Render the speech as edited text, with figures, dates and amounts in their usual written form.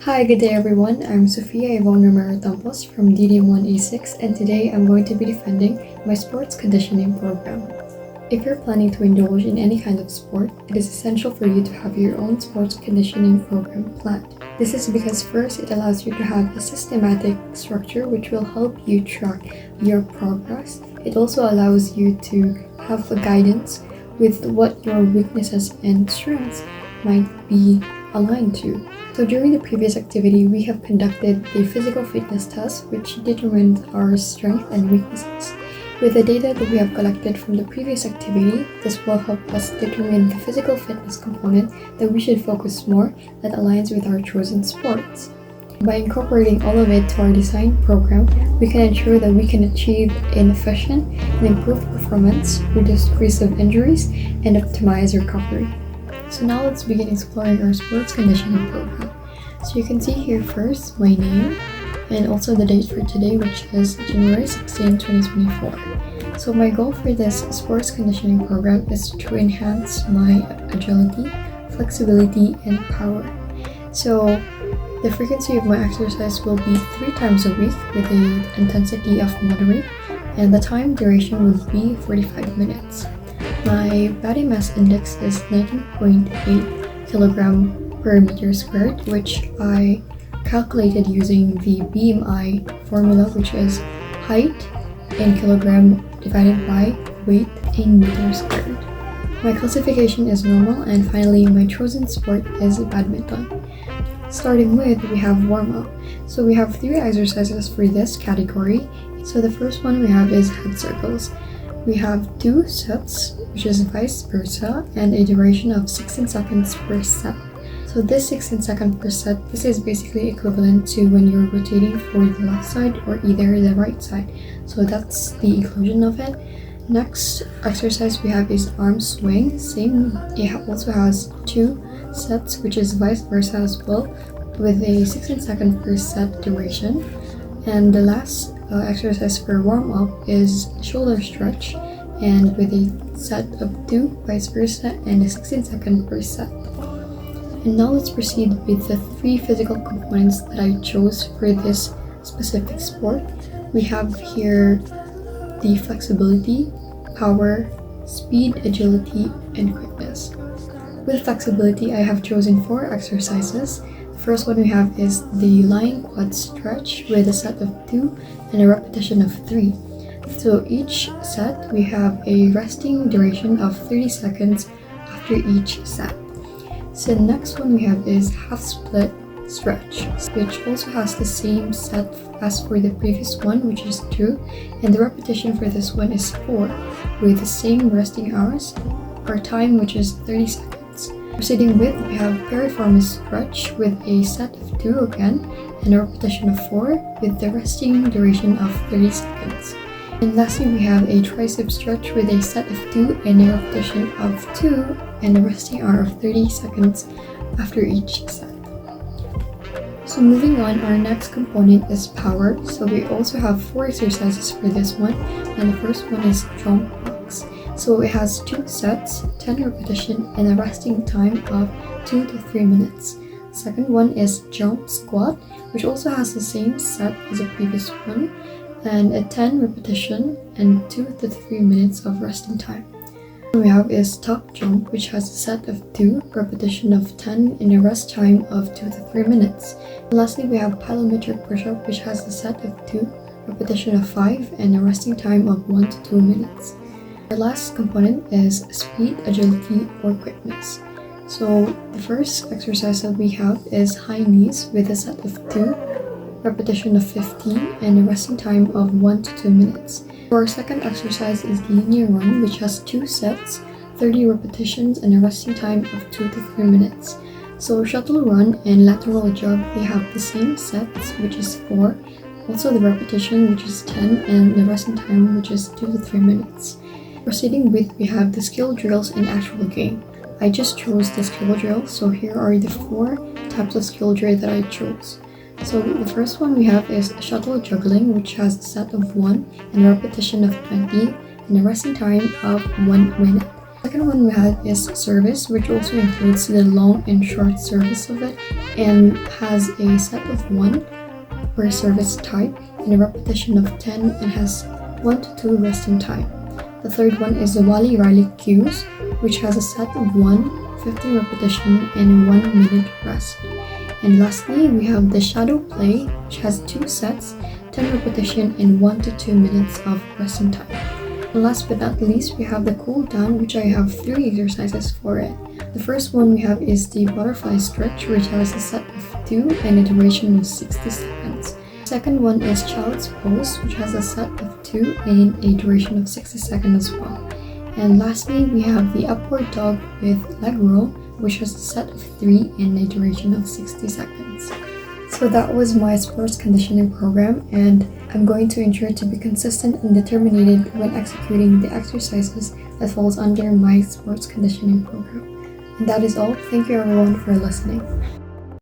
Hi, good day everyone. I'm Sofia Ivonne Romero Tampos from DDM1A6 and today I'm going to be defending my sports conditioning program. If you're planning to indulge in any kind of sport, it is essential for you to have your own sports conditioning program planned. This is because first, it allows you to have a systematic structure which will help you track your progress. It also allows you to have a guidance with what your weaknesses and strengths might be aligned to. So during the previous activity, we have conducted a physical fitness test which determined our strength and weaknesses. With the data that we have collected from the previous activity, this will help us determine the physical fitness component that we should focus more that aligns with our chosen sports. By incorporating all of it to our design program, we can ensure that we can achieve an efficient and improved performance, reduce risk of injuries, and optimize recovery. So now let's begin exploring our sports conditioning program. So you can see here first my name and also the date for today, which is January 16, 2024. So my goal for this sports conditioning program is to enhance my agility, flexibility, and power. So the frequency of my exercise will be 3 times a week with an intensity of moderate, and the time duration will be 45 minutes. My body mass index is 19.8 kilogram per meter squared, which I calculated using the BMI formula, which is height in kilogram divided by weight in meter squared. My classification is normal, and finally my chosen sport is badminton. Starting with, we have warm-up. So we have 3 exercises for this category. So the first one we have is head circles. We have 2 sets, which is vice versa, and a duration of 16 seconds per set. So this 16 seconds per set, this is basically equivalent to when you're rotating for the left side or either the right side. So that's the equation of it. Next exercise we have is arm swing. Same, it also has 2 sets, which is vice versa as well, with a 16 seconds per set duration. And the last exercise for warm-up is shoulder stretch, and with a set of 2 vice versa and a 16 seconds per set. And now let's proceed with the 3 physical components that I chose for this specific sport. We have here the flexibility, power, speed, agility, and quickness. With flexibility, I have chosen 4 exercises. The first one we have is the lying quad stretch with a set of 2 and a repetition of 3. So each set we have a resting duration of 30 seconds after each set. So the next one we have is half split stretch, which also has the same set as for the previous one, which is 2, and the repetition for this one is 4, with the same resting hours or time, which is 30 seconds. Proceeding with, we have piriformis stretch with a set of 2 again, and a repetition of 4, with the resting duration of 30 seconds. And lastly, we have a tricep stretch with a set of 2 and a repetition of 2 and a resting hour of 30 seconds after each set. So moving on, our next component is power. So we also have 4 exercises for this one, and the first one is jump box. So it has 2 sets, 10 repetition, and a resting time of 2 to 3 minutes. Second one is jump squat, which also has the same set as the previous one, and a 10 repetition and 2 to 3 minutes of resting time. What we have is tuck jump, which has a set of 2, repetition of 10, and a rest time of 2 to 3 minutes. And lastly, we have plyometric push-up, which has a set of 2, repetition of 5, and a resting time of 1 to 2 minutes. Our last component is speed, agility, or quickness. So the first exercise that we have is high knees with a set of 2, repetition of 15, and a resting time of 1 to 2 minutes. Our second exercise is linear run, which has 2 sets, 30 repetitions, and a resting time of 2 to 3 minutes. So shuttle run and lateral jog, they have the same sets, which is 4, also the repetition, which is 10, and the resting time, which is 2 to 3 minutes. Proceeding with, we have the skill drills and actual game. I just chose the skill drill, so here are the 4 types of skill drill that I chose. So the first one we have is shuttle juggling, which has a set of 1 and a repetition of 20 and a resting time of 1 minute. Second one we have is service, which also includes the long and short service of it and has a set of 1 per service type and a repetition of 10 and has 1 to 2 resting time. The third one is the Wally Riley cues, which has a set of 15 repetition and 1 minute rest. And lastly, we have the shadow play, which has 2 sets, 10 repetition and 1 to 2 minutes of resting time. And last but not least, we have the cool down, which I have 3 exercises for it. The first one we have is the butterfly stretch, which has a set of 2 and a duration of 60 seconds. Second one is child's pose, which has a set of 2 and a duration of 60 seconds as well. And lastly, we have the upward dog with leg roll, which has a set of 3 and a duration of 60 seconds. So that was my sports conditioning program, and I'm going to ensure to be consistent and determined when executing the exercises that falls under my sports conditioning program. And that is all. Thank you everyone for listening.